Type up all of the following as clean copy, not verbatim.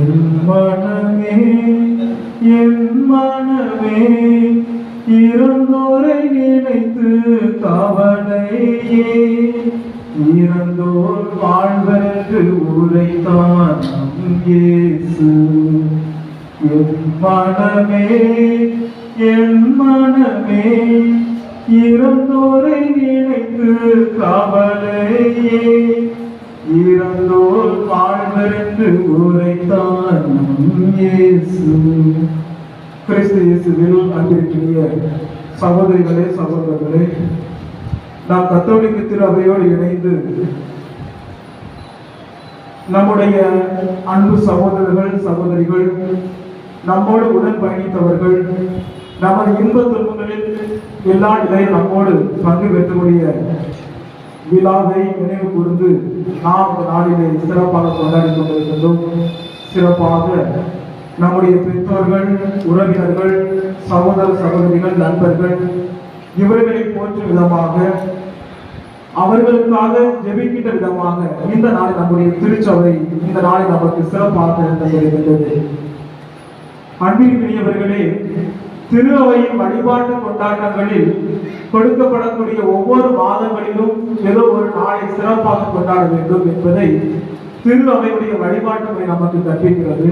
என் மனமே என் மனமே இறந்தோரை நினைத்து கவலையே இறந்தோர் வாழ்வதற்கு உரைத்தான் இயேசு. என் மனமே என் மனமே இறந்தோரை நினைத்து கவலையே இறந்தோர் வாழ்வதற்கு உரைத்தான் இயேசு. கிறிஸ்து இயேசுவில் அன்பிற்கினிய சகோதரிகளே சகோதரர்களே, நாம் கத்தோலிக்க திரு அவையோடு இணைந்து நம்முடைய அன்பு சகோதரர்கள் சகோதரிகள், நம்மோடு உடன் பயணித்தவர்கள், நமது இன்ப துன்பங்களில் எல்லா நிலையில் நம்மோடு பங்கு பெற்றக்கூடிய விழாவை நினைவு கூர்ந்து நாம் இந்த நாளிலே சிறப்பாக கொண்டாடி கொண்டிருக்கின்றோம். சிறப்பாக நம்முடைய பெற்றோர்கள், உறவினர்கள், சகோதர சகோதரிகள், நண்பர்கள் இவர்களை போற்றும் விதமாக, அவர்களுக்காக ஜெபிக்கின்ற விதமாக இந்த நாள் நம்முடைய திருச்சபை இந்த நாளை நமக்கு சிறப்பாக தந்திருக்கின்றது. அன்பிற்குரியவர்களே, திரு அவையின் வழிபாட்டு கொண்டாட்டங்களில் கொடுக்கப்படக்கூடிய ஒவ்வொரு மாதங்களிலும் ஏதோ ஒரு நாளை சிறப்பாக கொண்டாட வேண்டும் என்பதை திரு அவையுடைய வழிபாட்டு முறை நமக்கு கற்பிக்கிறது.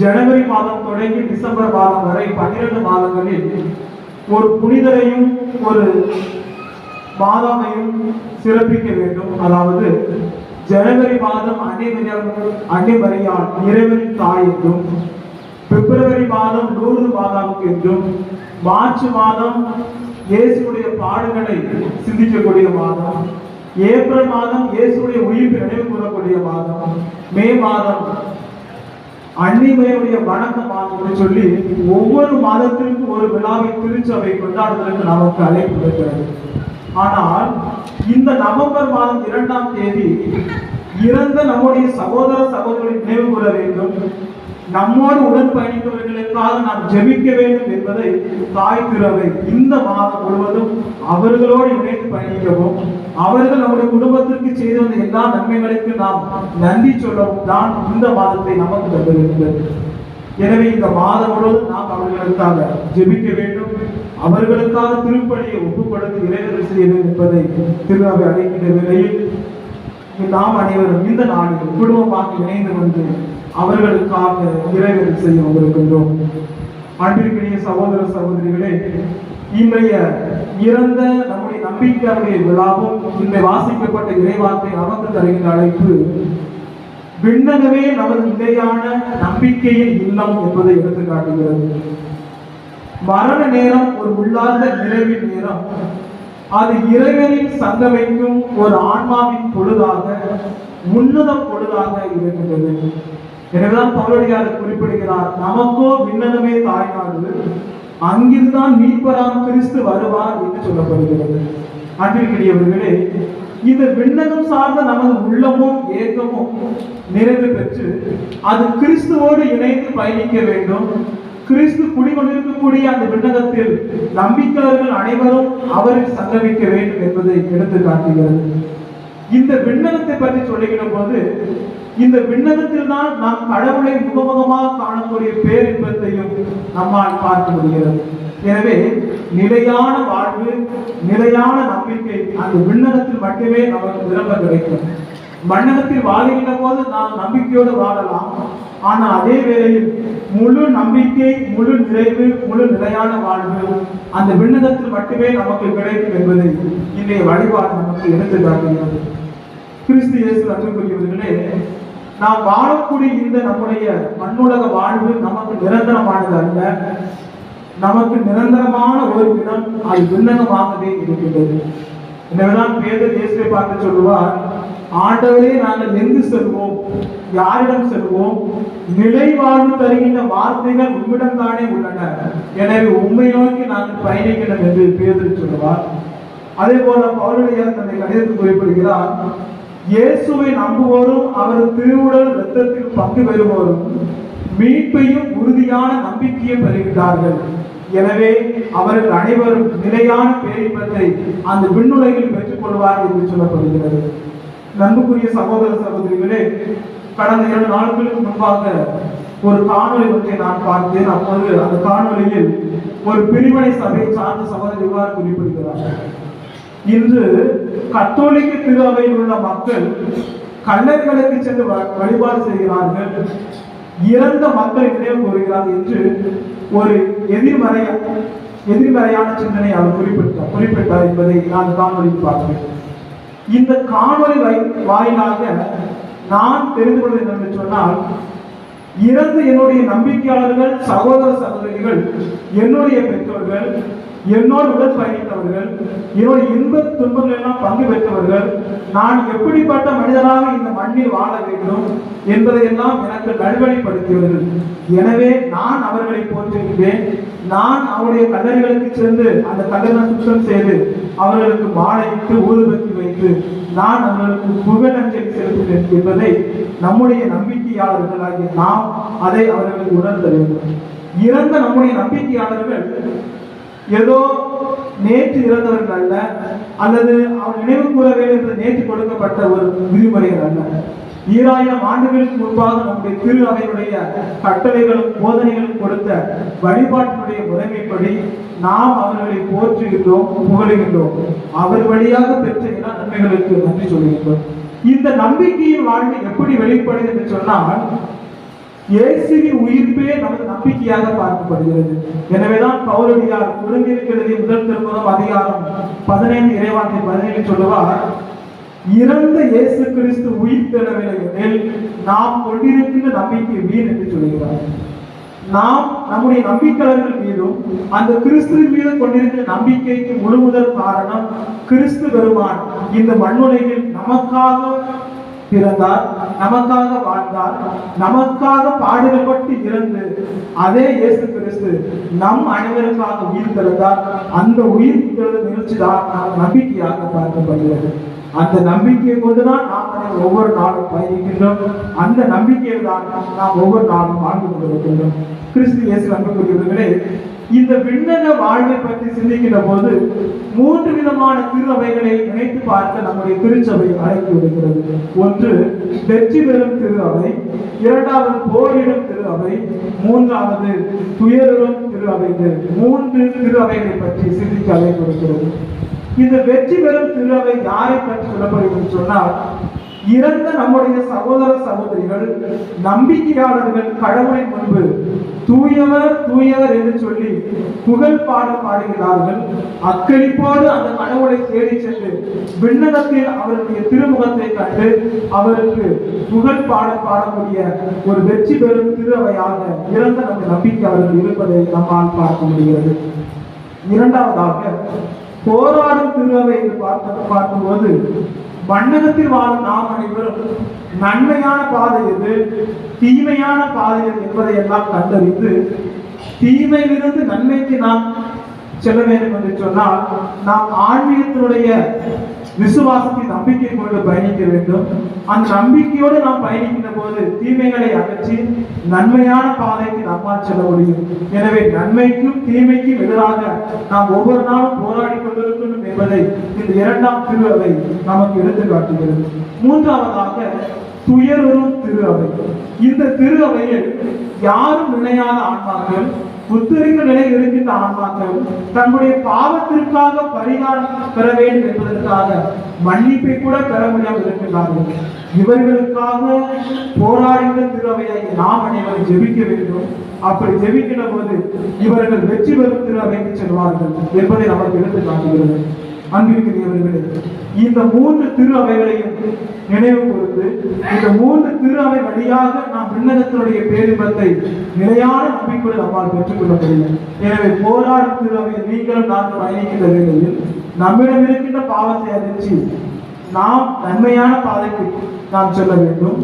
ஜனவரி மாதம் தொடங்கி டிசம்பர் மாதம் வரை 12 மாதங்களில் ஒரு புனிதரையும் ஒரு மாதமையும் சிறப்பிக்க வேண்டும். அதாவது ஜனவரி மாதம் அன்னை மரியாள் இறைவனின் தாய் என்றும், பிப்ரவரி மாதம் லூர்து மாதாவுக்கு என்றும், மார்ச் மாதம் இயேசுடைய பாடுகளை சிந்திக்கக்கூடிய மாதம், ஏப்ரல் மாதம் இயேசுடைய உயிர்ப்பு நினைவு கூறக்கூடிய மாதம், மே மாதம் அன்னிமையுடைய வணக்க மாதம் என்று சொல்லி ஒவ்வொரு மாதத்திற்கும் ஒரு விழாவை திருச்சபை கொண்டாடுவதற்கு நமக்கு அழைப்பு இருக்கிறது. ஆனால் இந்த நவம்பர் மாதம் 2ஆம் தேதி இறந்த நம்முடைய சகோதர சகோதரி நினைவு கூற வேண்டும், நம்மோடு உடன் பயணித்தவர்களுக்காக நாம் ஜெபிக்க வேண்டும் என்பதை தாய் திருவை இந்த மாதம் முழுவதும் அவர்களோடு இணைந்து பயணிக்கவும், அவர்கள் நம்முடைய குடும்பத்திற்கு செய்து வந்த எல்லா நன்மைகளுக்கு நாம் நன்றி சொல்லவும் தான் இந்த மாதத்தை நமக்கு தந்திருக்கிறது. எனவே இந்த மாதம் முழுவதும் நாம் அவர்களுக்காக ஜெபிக்க வேண்டும், அவர்களுக்காக திருப்பணியை ஒப்புக்கொடுத்து இறைவனை செய்ய வேண்டும் என்பதை திருவை அழைக்கின்ற வேளையில் நாம் அனைவரும் இந்த நாளில் குடும்பமாக இணைந்து வந்து அவர்களுக்காக இறைவனை செய்ய வந்திருக்கின்றோம். அன்பிற்குரிய சகோதர சகோதரிகளே, இன்றைய இறந்த நம்முடைய நம்பிக்கையாளருடைய விழாவும் இந்த வாசிக்கப்பட்ட இறைவார்த்தை நமக்கு தருகின்ற அழைப்பு விண்ணகமே நமது நிலையான நம்பிக்கையின் இல்லம் என்பதை எடுத்து காட்டுகிறது. மரண நேரம் ஒரு உள்ளார்ந்த நிறைவின் நேரம், அது இறைவனின் சங்கமைக்கும் ஒரு ஆன்மாவின் பொழுதாக, உன்னத பொழுதாக இருக்கின்றது. எனவேதான் பவுலடியார் குறிப்பிடுகிறார், நமக்கோ விண்ணகமே தாய்நாடு, அங்கிருந்தான் மீட்பராம் கிறிஸ்து வருவார் என்று சொல்லப்படுகிறது. அன்பிற்குரியவர்களே, இந்த விண்ணகம் சார்ந்த நமது உள்ளமும் ஏக்கமும் நிறைவு பெற்று அது கிறிஸ்துவோடு இணைந்து பயணிக்க வேண்டும். கிறிஸ்து குடிகொண்டிருக்கக்கூடிய அந்த விண்ணகத்தில் நம்பிக்கையாளர்கள் அனைவரும் அவரில் சங்கமிக்க வேண்டும் என்பதை எடுத்து காட்டுகிறது. இந்த விண்ணகத்தை பற்றி சொல்லுகிற போது இந்த விண்ணகத்தில் தான் நாம் கடவுளை முகமுகமாக காணக்கூடிய பேரின்பத்தையும் நம்மால் பார்க்க முடிகிறது. எனவே நிலையான வாழ்வு, நிலையான நம்பிக்கை அந்த விண்ணகத்தில் மட்டுமே நமக்கு விரும்ப கிடைக்கும். மண்ணகத்தில் வாழ்கின்ற போது நாம் நம்பிக்கையோடு வாழலாம், ஆனால் அதே வேளையில் முழு நம்பிக்கை, முழு நிறைவு, முழு நிலையான வாழ்வு அந்த விண்ணகத்தில் மட்டுமே நமக்கு கிடைக்கும் என்பதை இன்றைய வழிபாடு நமக்கு எடுத்து காட்டுகிறது. கிறிஸ்து இயேசு அன்புக்குரியவர்களே, நாம் வாழக்கூடிய இந்த நம்முடைய மண்ணுலக வாழ்வு நமக்கு நிரந்தரமானது அல்ல. நமக்கு நிரந்தரமான ஒரு இடம் அது விண்ணகமாகவே இருக்கின்றது. எனவேதான் பேதர் இயேசுவை பார்த்து சொல்லுவார், ஆண்டவரே நாங்கள் எங்கு செல்வோம், யாரிடம் செல்வோம், நிலை வாழ்வு தருகின்ற வார்த்தைகள் உம்மிடம் தானே உள்ளன, எனவே உம்மை நோக்கி நாங்கள் பயணிக்கிறோம் என்று பேதர் சொல்லுவார். அதே போல பவுலடியார் தன்னை கடிதத்தில் குறிப்பிடுகிறார், இயேசுவை நம்புவோரும் அவர் திருவுடல் இரத்தத்தில் பங்கு பெறுவோரும் மீட்பையும் உறுதியான நம்பிக்கையும் பெறுகிறார்கள். எனவே அவர்கள் அனைவரும் நிலையான பேரின்பத்தை அந்த விண்ணுலகில் பெற்றுக் கொள்வார்கள் என்று சொல்லப்படுகிறது. நண்புக்குரிய சகோதர சகோதரிகளே, கடந்த 2 நாட்களுக்கு முன்பாக ஒரு காணொளி ஒன்றை நான் பார்த்தேன். அப்போது அந்த காணொளியில் ஒரு பிரிவினை சபை சார்ந்த சகோதரர் இவ்வாறு குறிப்பிடுகிறார். இன்று கத்தோலிக்க திரு அவையில் உள்ள மக்கள் கல்லறைகளுக்கு சென்று வழிபாடு செய்கிறார்கள், இறந்த மக்களை நினைவு கூறுகிறார்கள் என்று ஒரு எதிர்மறையான சிந்தனை அவர் குறிப்பிட்டார் என்பதை நான் காணொலியில் பார்த்தேன். இந்த காணொலி வாயிலாக நான் தெரிந்து கொள்வது என்னவென்று சொன்னால், இறந்த என்னுடைய நம்பிக்கையாளர்கள், சகோதர சகோதரிகள், என்னுடைய பெற்றோர்கள், என்னோடு உடன் பயணித்தவர்கள், என்னுடைய இன்ப துன்பங்கள் எல்லாம் பங்கு பெற்றவர்கள், நான் எப்படிப்பட்ட மனிதனாக இந்த மண்ணில் வாழ வேண்டும் என்பதை எல்லாம் எனக்கு நல்வழிப்படுத்தியவர்கள். எனவே நான் அவர்களை போற்றுகிறேன். நான் அவருடைய கல்லறைகளுக்கு சென்று அந்த கல்லறை சுத்தம் செய்து அவர்களுக்கு மாலையிட்டு ஊதுபத்தி வைத்து நான் அவர்களுக்கு புகழஞ்சலி செலுத்துகிறேன் என்பதை நம்முடைய நம்பிக்கையாளர்களாகிய நாம் அதை அவர்களுக்கு உணர்த்த வேண்டும். இறந்த நம்முடைய நம்பிக்கையாளர்கள் ஏதோ நேற்று இறந்தவர்கள் அல்ல, அல்லது அவர் நினைவு கூற வேண்டும் என்று நேற்று கொடுக்கப்பட்ட ஒரு விதிமுறைகள் அல்ல. 2000 ஆண்டுகளுக்கு முன்பாக நம்முடைய திரு அவையுடைய கட்டளைகளும் போதனைகளும் கொடுத்த வழிபாட்டினுடைய முறைமைப்படி நாம் அவர்களை போற்றுகின்றோம், புகழுகின்றோம். அவர் வழியாக பெற்ற எல்லா நன்மைகளுக்கு நன்றி சொல்கின்றோம். இந்த நம்பிக்கையின் வாழ்வு எப்படி வெளிப்படுது என்று சொன்னால், இயேசுவின் உயிர்ப்பே நமது நம்பிக்கையாக பார்க்கப்படுகிறது. எனவேதான் பவுலடியார் கொரிந்தியருக்கு எழுதிய முதல் திருமுகம் அதிகாரம் 15 இறைவார்த்தை 17 சொல்லுவார், இறந்த இயேசு கிறிஸ்து உயிர் பெறவில்லை எனில் நாம் கொண்டிருக்கின்ற நம்பிக்கை வீண் என்று சொல்கிறார். நாம் நம்முடைய நம்பிக்கையாளர்கள் மீதும் அந்த கிறிஸ்துவின் மீது கொண்டிருக்கிற நம்பிக்கைக்கு முழு முதல் காரணம் கிறிஸ்து பெருமான் இந்த மண்ணுலகில் நமக்காக பிறந்தார், நமக்காக வாழ்ந்தார், நமக்காக பாடுபட்டு இறந்து அதே இயேசு கிறிஸ்து நம் அனைவருக்காக உயிர் திறந்தார். அந்த உயிர் திறந்த நிகழ்ச்சி தான் நம்பிக்கையாக பார்க்கப்படுகிறது. அந்த நம்பிக்கையை கொண்டுதான் நாம் ஒவ்வொரு நாளும் பயணிக்கின்றோம். அந்த நம்பிக்கையில் தான் நாம் ஒவ்வொரு நாளும் வாழ்ந்து கொண்டிருக்கின்றோம். கிறிஸ்து இயேசு அன்புக்குரியவர்களே, இந்த விண்ணக வாழ்வை பற்றி சிந்திக்கின்ற போது 3 விதமான திரு அவைகளை நினைத்து பார்க்க நம்முடைய திருச்சபை அழைத்து விடுகிறது. ஒன்று வெற்றி பெறும் திரு அவை, 2வது போரிடும் திரு அவை, 3வது துயரும் திரு அவை. 3 திரு அவைகளை பற்றி சிந்திக்க அழைப்பு விடுகிறது. இந்த வெற்றி பெறும் திரு அவை யாரை பற்றி சொல்லப்படுகிறது சொன்னால், இறந்த நம்முடைய சகோதர சகோதரிகள், நம்பிக்கையாளர்கள் கடவுளின் முன்பு தூயவர் தூயவர் என்று சொல்லி புகழ் பாடுகிறார்கள். அக்களிப்போடு அந்த கடவுளை தேடி சென்று விண்ணகத்தில் அவருடைய திருமுகத்தை கண்டு அவருக்கு புகழ் பாடக்கூடிய ஒரு வெற்றி பெறும் திரு அவையாக இறந்த நம்முடைய நம்பிக்கையாளர்கள் இருப்பதை நம்மால் பார்க்க முடிகிறது. 2வதாக போராடும் திரு அவை என்று பார்க்கும்போது, மண்ணகத்தில் வாழும் நாம் அனைவரும் நன்மையான பாதை எது, தீமையான பாதை எது என்பதை எல்லாம் கண்டறிந்து தீமையிலிருந்து நன்மைக்கு நாம் செல்ல வேண்டும் என்று சொன்னால், நாம் ஆன்மீகத்தினுடைய விசுவாசத்தை நம்பிக்கை கொண்டு பயணிக்க வேண்டும். அந்த நம்பிக்கையோடு நாம் பயணிக்கின்ற போது தீமைகளை அகற்றி நன்மையான பாதைக்கு நம்மால் செல்ல முடியும். எனவே நன்மைக்கும் தீமைக்கும் எதிராக நாம் ஒவ்வொரு நாளும் போராடி கொண்டிருக்கணும் என்பதை இந்த 2ஆம் திரு அவை நமக்கு எடுத்து காட்டுகிறது. 3வதாக துயரும் திரு அவை. இந்த திரு அவையில் யாரும் நினையாத ஆன்மாக்கள், புத்தரிக்க நிலையில் இருக்கின்ற ஆன்மாக்கள் தன்னுடைய பாவத்திற்காக பரிகாரம் பெற வேண்டும் என்பதற்காக மன்னிப்பை கூட பெற முடியாமல் இருக்கின்றார்கள். இவர்களுக்காக போராடுகின்ற திருவையை நாம் அனைவரும் ஜெபிக்க வேண்டும். அப்படி ஜெபிக்கின்ற போது இவர்கள் வெற்றி பெறும் திருவைக்கு செல்வார்கள் என்பதை நமக்கு எடுத்து காட்டுகிறது. அன்பிற்குரியவர்களே, இந்த 3 திரு அவைகளையும் நினைவு கூர்ந்து இந்த 3 திரு அவை வழியாக நாம் விண்ணகத்தினுடைய பேரின்பத்தை நிலையான நம்பிக்கையோடு நம்மால் பெற்றுக்கொள்ள முடியும். எனவே போராடும் திரு அவை நீங்களும் நான் பயணிக்கின்ற வேளையில் நம்மிடம் இருக்கின்ற பாவத்தை அகற்றி நாம் நன்மையான பாதைக்கு நாம் செல்ல வேண்டும்.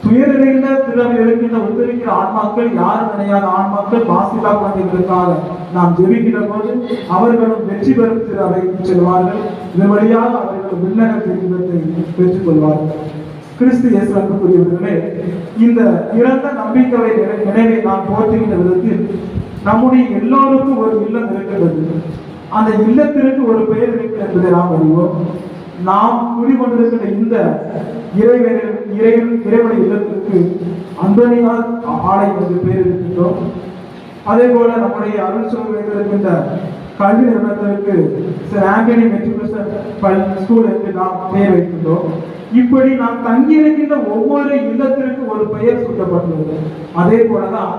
துயரில் திறமை இருக்கின்ற உத்தரிக்கிற ஆன்மாக்கள், யாரும் நினையாத ஆன்மாக்கள், மாசிலா குழந்தைகளுக்காக நாம் ஜெபிக்கின்ற போது அவர்களும் வெற்றி பெறும் திரு அவைக்கு செல்வார்கள். இதன் வழியாக அவர்கள் விண்ணக தெரிந்தத்தை பெற்றுக் கொள்வார்கள். கிறிஸ்து இயேசு அன்புக்குரியவர்களே, இந்த இறந்த நம்பிக்கை நினைவை நாம் போற்றுகின்ற விதத்தில் நம்முடைய எல்லோருக்கும் ஒரு இல்லம் இருக்கின்றது. அந்த இல்லத்திற்கு ஒரு பெயர் இருக்கிறது என்பதை நாம் அறிவோம். நாம் குடிகொண்டிருக்கின்ற இந்த இறைவனை இல்லத்திற்கு அந்தோனியார் ஆலை என்று பெயர் இருக்கின்றோம். அதே போல நம்முடைய அருள் சோழர் இருக்கின்ற கல்வி நிறுவனத்திற்கு சர் ஆண்டனி மெட்ரிகுலேஷன் ஸ்கூல் என்று நாம் பெயர் வைக்கின்றோம். இப்படி நாம் தங்கியிருக்கின்ற ஒவ்வொரு இல்லத்திற்கும் ஒரு பெயர் சூட்டப்பட்டுள்ளது. அதே போலதான்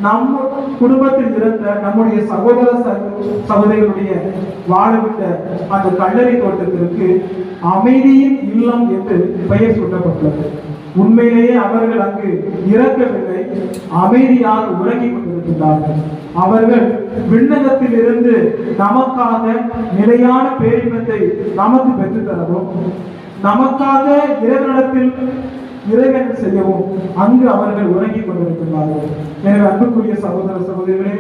நம்ம குடும்பத்தில் இருந்த நம்முடைய சகோதர சகோதரிகளுடைய வாழவிட்ட அந்த கல்லறை தோட்டத்திற்கு அமைதியின் இல்லம் என்று பெயர் சூட்டப்பட்டுள்ளது. உண்மையிலேயே அவர்கள் அங்கு இறக்கவில்லை, அமைதியாக உறங்கிக் கொண்டிருக்கின்றார்கள். அவர்கள் விண்ணகத்தில் இருந்து நமக்காக நிலையான பேரின்பத்தை நமக்கு பெற்றுத்தரவும், நமக்காக இறைவனிடத்தில் இறைவன் செய்யவும் அங்கு அவர்கள் உறங்கிக் கொண்டிருக்கிறார்கள். எனவே அன்புக்குரிய சகோதர சகோதரிகளே,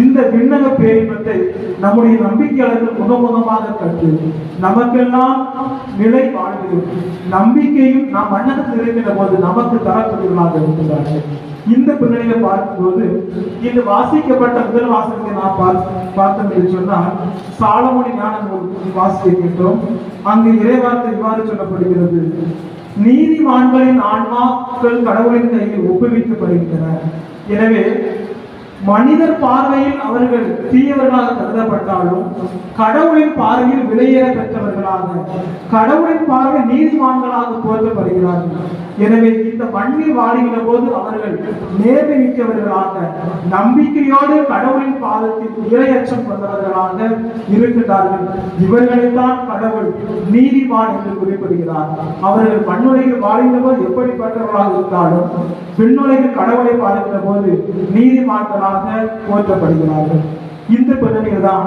இந்த விண்ணக பேரின்பத்தை நம்முடைய நம்பிக்கையாளர்கள் முகமுகமாக கற்று நமக்கெல்லாம் நிலை வாழ்வு நம்பிக்கையும் நாம் மன்னகத்தில் இருக்கின்ற போது நமக்கு தரக்கூடியவர்களாக இருக்கிறார்கள். இந்த பின்னணியை பார்க்கும்போது இந்த வாசிக்கப்பட்ட முதல் வாசகத்தை நாம் பார்த்தோம் என்று சொன்னால் சாலமோனி ஞான வாசிக்கின்றோம். அங்கு இறைவார்த்தை இவ்வாறு சொல்லப்படுகிறது: நீதிமான்களின் ஆன்மாக்கள் கடவுளின் கையில் ஒப்புவிக்கப்படுகின்றன. எனவே மனிதர் பார்வையில் அவர்கள் தீயவர்களாக கருதப்பட்டாலும் கடவுளின் பார்வையில் விலையேற பெற்றவர்களாக, கடவுளின் பார்வை நீதிமான்களாக போற்றப்படுகிறார்கள். எனவே இந்த மண்ணில் வாழுகிற போது அவர்கள் நேர்மை மிக்கவர்களாக, நம்பிக்கையோடு கடவுளின் பாதத்தில் இரையச்சம் கொண்டவர்களாக இருக்கின்றார்கள். இவர்களைத்தான் கடவுள் நீதிமான் என்று குறிப்பிடுகிறார். அவர்கள் மண்ணுலகில் வாழுகிற போது எப்படிப்பட்டவர்களாக இருந்தாலும் விண்ணுலகில் கடவுளை பார்க்கிற போது நீதிமான்களாக போற்றப்படுகிறார்கள். இந்த பின்னணியில் தான்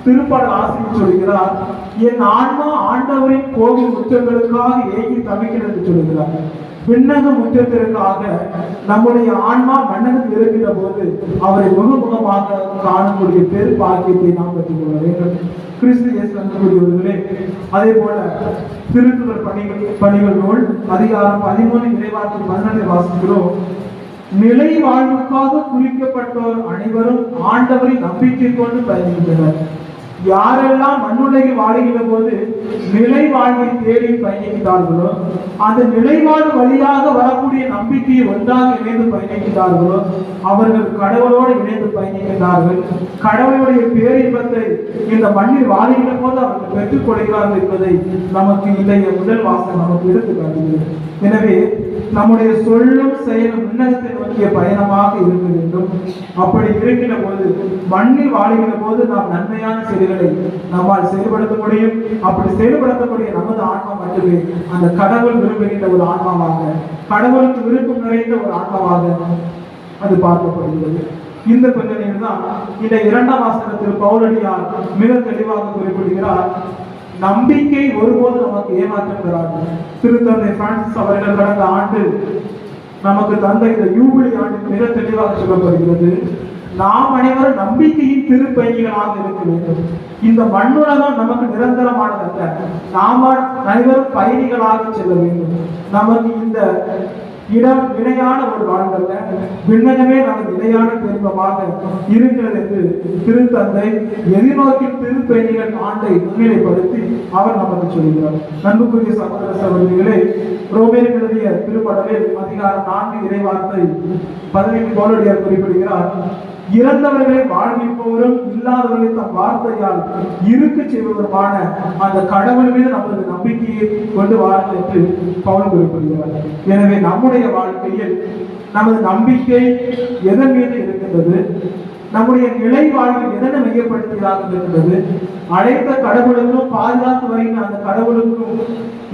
திருப்பாடல் ஆசிரியர் சொல்கிறார்: என் ஆன்மா ஆண்டவரின் கோவில் முற்றங்களுக்காக ஏங்கி தவிக்கிறது என்று சொல்கிறார். விண்ணக முற்றத்திற்காக நம்முடைய ஆன்மா மன்னகத்தில் இருக்கின்ற போது அவரை முகமுகமாக காணக்கூடிய பெரு பாக்கியத்தை நாம் பெற்றுக் கொள்ள வேண்டும். கிறிஸ்து இயேசு அன்புக்குரியவர்களே, அதே போல திருத்துதர் பணிகள் நூல் அதிகாரம் 13 இறைவார்த்தை 12 வாசிக்கிறோம்: நிலை வாழ்வுக்காக குறிக்கப்பட்டோர் அனைவரும் ஆண்டவரை நம்பிக்கை கொண்டு பயணிக்கின்றனர். யாரெல்லாம் மண்ணுலகில் வாழுகிற போது நிலை வாழ்வை தேடி பயணிக்கிறார்களோ, அந்த நிலைவாழ்வு வழியாக வரக்கூடிய நம்பிக்கையை ஒன்றாக இணைந்து பயணிக்கிறார்களோ அவர்கள் கடவுளோடு இணைந்து பயணிக்கிறார்கள். கடவுளுடைய பேரின்பத்தை இந்த மண்ணில் வாழுகிற போது அவர்கள் பெற்றுக் கொள்கிறார்கள் என்பதை நமக்கு இன்றைய முதல் வாசகம் நமக்கு எடுத்து காட்டுகிறது. எனவே நம்முடைய சொல்லும் செயலும் விண்ணகத்தை நோக்கிய பயணமாக இருக்க வேண்டும். அப்படி இருக்கின்ற போது மண்ணில் வாழுகிற போது நாம் நன்மையான செயல்களை நம்மால் செயல்படுத்த முடியும். அப்படி செயல்படுத்தக்கூடிய நமது ஆன்மா மட்டுமே அந்த கடவுள் விரும்புகின்ற ஒரு ஆன்மாவாக, கடவுளுக்கு விருப்பம் நிறைந்த ஒரு ஆன்மாவாக அது பார்க்கப்படுகிறது. இந்த பின்னணியில் தான் இந்த 2ஆம் வாசகத்தில் பவுலடியார் மிக தெளிவாக குறிப்பிடுகிறார்: நம்பிக்கை ஒருபோது நமக்கு ஏமாற்றம் தராது. திருத்தந்தை பிரான்சிஸ் அவர்கள் கடந்த ஆண்டு நமக்கு தந்த இந்த யூபிலி ஆண்டு மிக தெளிவாக சொல்லப்படுகிறது: நாம் அனைவரும் நம்பிக்கையின் திருப்பயணிகளாக இருக்க வேண்டும். இந்த மண்ணுலகம் நமக்கு நிரந்தரமானதல்ல, நாம் அனைவரும் பயணிகளாக செல்ல வேண்டும். நமக்கு இந்த இடம் இணையான ஒரு வாழ்வல்ல, விண்ணகமே நமது இணையான பெருமமாக இருக்கிறது என்று திருத்தந்தை எதிர்நோக்கில் திருப்பயணிகள் ஆண்டை முன்னிலைப்படுத்தி அவர் நமக்கு சொல்கிறார். அன்புக்குரிய சகோதர சகோதரிகளே, ரோமேயர் எழுதிய திருப்படலில் அதிகாரம் 4 இறைவார்த்தை 15 பவுலடியார் குறிப்பிடுகிறார்: இறந்தவர்களை வாழ்விப்பவரும் இல்லாதவர்களை தம் வார்த்தையால் இருக்க செய்வதற்கான அந்த கடவுள் மீது நமது நம்பிக்கையை கொண்டு வாருங்கள் என்று பவுல் குறிப்பிடுகிறார். எனவே நம்முடைய வாழ்க்கையில் நமது நம்பிக்கை எதன் மீது இருக்கின்றது? நம்முடைய நிலை வாழ்வில் எதனை மையப்படுத்தியதாக இருக்கின்றது? அழைத்த கடவுளுக்கும் பாதுகாத்து வருகின்ற அந்த கடவுளுக்கும்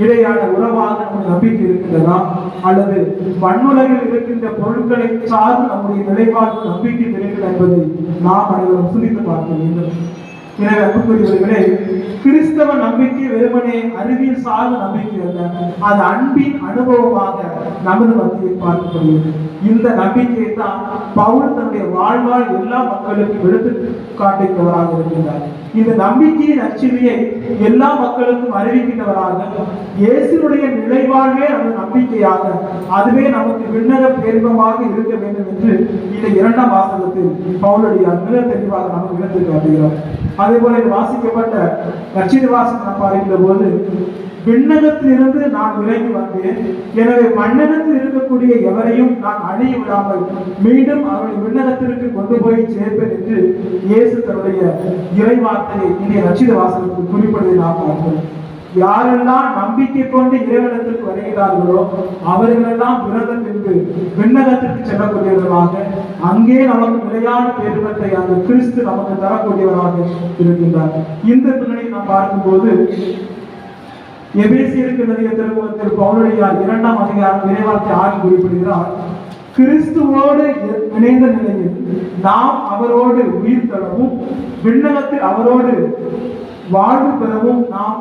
இடையான உறவாக நம்முடைய நம்பிக்கை இருக்கின்றதா, அல்லது மண்ணுலகில் இருக்கின்ற பொருட்களை சார்ந்து நம்முடைய நிலைவாழ்வு நம்பிக்கை இருக்கிறது என்பதை நாம் அனைவரும் சிந்தித்து பார்க்க வேண்டும். எனவே அன்புக்குரியவர்களே, கிறிஸ்தவ நம்பிக்கை வெறுமனே அறிவியல் சார்ந்த நம்பிக்கை அல்ல, அது அன்பின் அனுபவமாக நமது மத்தியில் பார்க்கப்படுகிறது. இந்த நம்பிக்கையை தான் பவுல் தன்னுடைய வாழ்வால் எல்லா மக்களுக்கும் எடுத்து காட்டுகிறவராக இருக்கின்றார். இந்த நம்பிக்கையின் அச்சிலையை எல்லா மக்களுக்கும் அறிவிக்கின்றவராக, இயேசுடைய நிலைவாழ்வே நமது நம்பிக்கையாக, அதுவே நமக்கு விண்ணக பேரின்பமாக இருக்க வேண்டும் என்று இந்த 2ஆம் வாசகத்தில் பவுலடியார் மிக தெளிவாக நமக்கு எடுத்து காட்டுகிறார். அதே போல வாசிக்கப்பட்ட நற்செய்தி வாசகம் பார்க்கின்ற போது விண்ணகத்திலிருந்து நான் இறங்கி வந்தேன், எனவே மண்ணகத்தில் இருக்கக்கூடிய எவரையும் நான் அழிய விடாமல் மீண்டும் அவருடைய விண்ணகத்திற்கு கொண்டு போய் சேர்ப்பேன் என்று இயேசு தன்னுடைய இறைவார்த்தையை இன்றைய ரட்சித வாசலுக்கு குறிப்பிடுவதை நாம் பார்க்கிறோம். யாரெல்லாம் நம்பிக்கை கொண்டு இறைவனத்திற்கு வருகிறார்களோ அவர்களெல்லாம் பிறந்த பின்பு விண்ணகத்திற்கு செல்லக்கூடியவர்களாக, அங்கே நமக்கு நிலையான பேருமத்தை அந்த கிறிஸ்து நமக்கு தரக்கூடியவராக இருக்கின்றார். இந்த பின்னணி நாம் பார்க்கும்போது எபேசியருக்கு எழுதிய திருமுகத்தில் பவுலடியார் 2ஆம் அதிகாரம் இறைவார்த்தை 6 குறிப்பிடுகிறார். கிறிஸ்துவோடு இணைந்த நிலையில் நாம் அவரோடு உயிர் தரவும் விண்ணகத்தில் அவரோடு வாழ்வு பெறவும் நாம்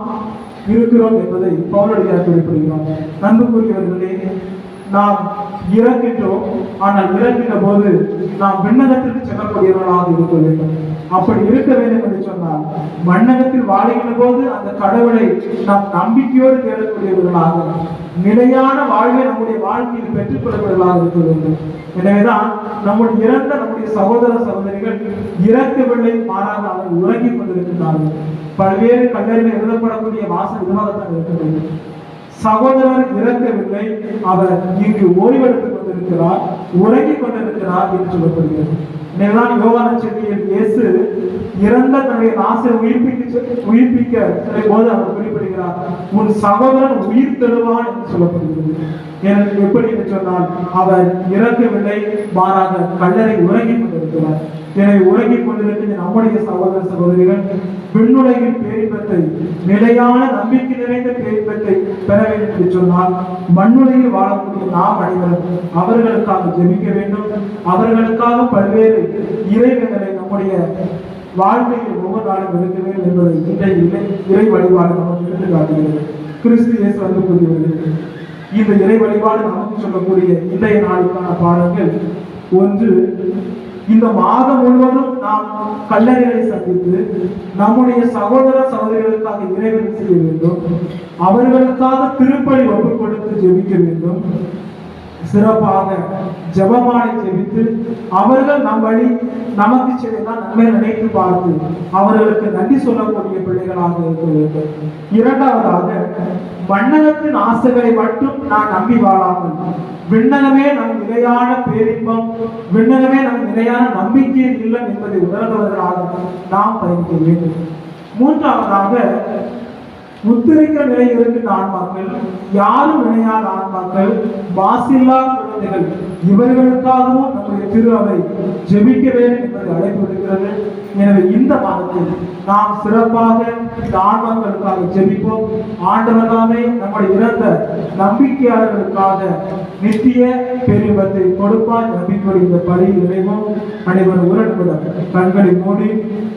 இருக்கிறோம் என்பதை பவுலடியார் குறிப்பிடுகிறார். அன்புக்குரியவர்களே, நாம் இறக்கின்றோம், ஆனால் இறக்கின்ற போது நாம் விண்ணகத்திற்கு செல்லக்கூடியவர்களாக இருக்க வேண்டும். அப்படி இருக்க வேண்டும் என்று சொன்னால் மண்ணகத்தில் வாழ்கின்ற போது அந்த கடவுளை நாம் நம்பிக்கையோடு தேடக்கூடியவர்களாக, நிலையான வாழ்வை நம்முடைய வாழ்க்கையில் பெற்றுக்கொள்ளக்கூடியவர்களாக இருக்க வேண்டும். எனவேதான் நம்முடைய சகோதர சகோதரிகள் இறக்கவில்லை, மாறாக அவர்கள் உறங்கிக் கொண்டிருக்கிறார்கள். பல்வேறு கல்லறையில் எழுதப்படக்கூடிய வாசல் இதுவாகத்தான் இருக்க வேண்டும். சகோதரர் இறக்கவில்லை, அவர் இங்கு ஓய்வெடுத்துக் கொண்டிருக்கிறார், உறங்கிக் கொண்டிருக்கிறார் என்று சொல்லப்படுகிறது. எனவேதான் யோவான செய்தியில் இயேசு இறந்த தன்னுடைய நாசரை உயிர்ப்பிக்க போது அவர் குறிப்பிடுகிறார், உன் சகோதரன் உயிர் தெழுவான் என்று சொல்லப்படுகிறது. எப்படி என்று சொன்னால் அவர் இறக்கவில்லை, மாறாக கல்லறை உறங்கிக் கொண்டிருக்கிறார். எனவே உறங்கிக் கொண்டிருக்கின்ற நம்முடைய சகோதர சகோதரிகள் விண்ணுலகின் பேரின்பத்தை, நிலையான நம்பிக்கை நிறைந்த பேரின்பத்தை பெற வேண்டும் என்று சொன்னால் மண்ணுலகில் வாழக்கூடிய நாம் அனைவரும் அவர்களுக்காக ஜெபிக்க வேண்டும். அவர்களுக்காக பல்வேறு இறைவங்களை நம்முடைய வாழ்க்கையில் ஒவ்வொரு நாளும் இருக்க வேண்டும் என்பதை இன்றைய இறை வழிபாடு நமக்கு எடுத்து காட்டுகிறது. கிறிஸ்து இயேசு அன்புக்குரியவர்களே, இந்த இறை வழிபாடு நமக்கு சொல்லக்கூடிய இன்றைய நாளுக்கான பாடங்கள்: ஒன்று, இந்த மாதம் முழுவதும் நாம் கல்லறைகளை சந்தித்து நம்முடைய சகோதர சகோதரிகளுக்காக இறைவன் செய்ய வேண்டும். அவர்களுக்காக திருப்பலி ஒப்புக் கொடுத்து ஜெபிக்க வேண்டும். சிறப்பாக ஜெபமாலை ஜெபித்து அவர்கள் நம் வழி நமக்கு செய்தால் நன்மை நினைத்து பார்த்து அவர்களுக்கு நன்றி சொல்லக்கூடிய பிள்ளைகளாக இருக்க வேண்டும். இரண்டாவதாக, மண்ணகத்தின் ஆசைகளை மட்டும் நான் நம்பி வாழாமல் விண்ணகமே நம் நிலையான பேரின்பம், விண்ணகமே நம் நிலையான நம்பிக்கையின் இல்லம் என்பதை உணர்ந்தவர்களாக நாம் பயணிக்க வேண்டும். மூன்றாவதாக, உத்திரிக்க நிலையில் இருக்கின்ற ஆன்மாக்கள், யாரும் இணையாத ஆன்மாக்கள், வாசில்லா குழந்தைகள், இவர்களுக்காகவும் நம்முடைய திரு அவை ஜெபிக்க வேண்டும் என்பதை அழைப்பு விடுக்கிறது. எனவே இந்த மாதத்தில் நாம் சிறப்பாக இந்த ஆன்மாக்களுக்காக ஜெபிப்போம். ஆண்டவர் தாமே நம்முடைய இறந்த நம்பிக்கையாளர்களுக்காக நித்திய பேரின்பத்தை கொடுப்பார். நம்பிக்கையோடு இந்த பலியில் இணைவோம். அனைவரும் ஒரு நிமிடம் கண்களை மூடி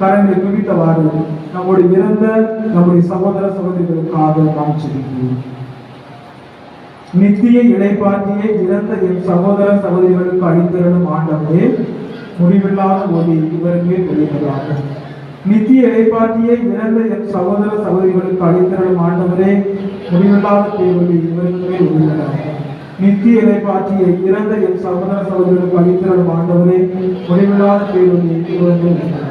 கரங்களை குவித்தவாறு நம்முடைய இறந்த நம்முடைய சகோதர சகோதரிகளுக்காக நாம் ஜெபிக்கிறோம். நித்திய இளைப்பாற்றியை இறந்த என் சகோதர சகோதரிகளுக்கு அளித்தருளும் ஆண்டவரே, முடிவில்லாத ஒளி இவருக்கே தெரிவதாக. நித்திய இளைப்பாற்றியை இறந்த என் சகோதர சகோதரிகளுக்கு அளித்தருளும் ஆண்டவரே, முடிவில்லாத பேரொளி இவருக்கே ஒளிவதாக. நித்திய இளைப்பாற்றியை இறந்த என் சகோதர சகோதரிகளுக்கு அளித்தருளும் ஆண்டவரே, முடிவில்லாத பேரொளி இவருக்கே ஒளிவதாக.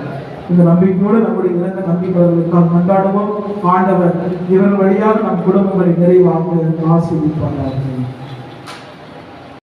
இந்த நம்பிக்கையோடு நம்முடைய இறந்த நம்பிக்கையாளர்களுக்காக கொண்டாடுவோம். ஆண்டவர் இவர்கள் வழியாக நம் குடும்பங்களை நிறைவாக ஆசீர்வதிப்பார்கள்.